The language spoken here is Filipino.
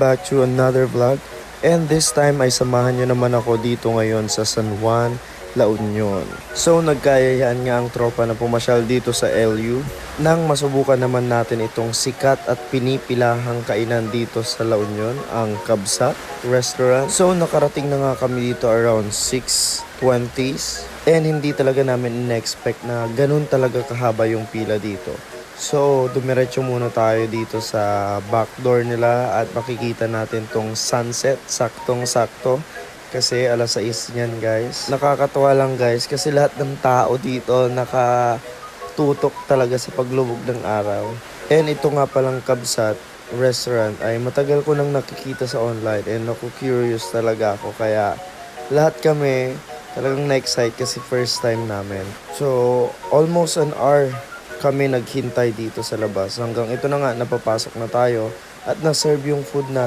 back to another vlog. And this time ay samahan nyo naman ako dito ngayon sa San Juan, La Union. So nagkayayaan nga ang tropa na pumasyal dito sa LU nang masubukan naman natin itong sikat at pinipilahang kainan dito sa La Union, ang Kabsat Restaurant. So nakarating na nga kami dito around 6:20s and hindi talaga namin in-expect na ganun talaga kahaba yung pila dito. So, dumiretso muna tayo dito sa back door nila at makikita natin tong sunset, saktong-sakto. Kasi alas 6 niyan guys. Nakakatawa lang guys kasi lahat ng tao dito nakatutok talaga sa paglubog ng araw. And ito nga palang Kabsat Restaurant ay matagal ko nang nakikita sa online and naku-curious talaga ako. Kaya lahat kami talagang na-excite kasi first time namin. So, almost an hour kami naghintay dito sa labas hanggang ito na nga napapasok na tayo at na-serve yung food natin.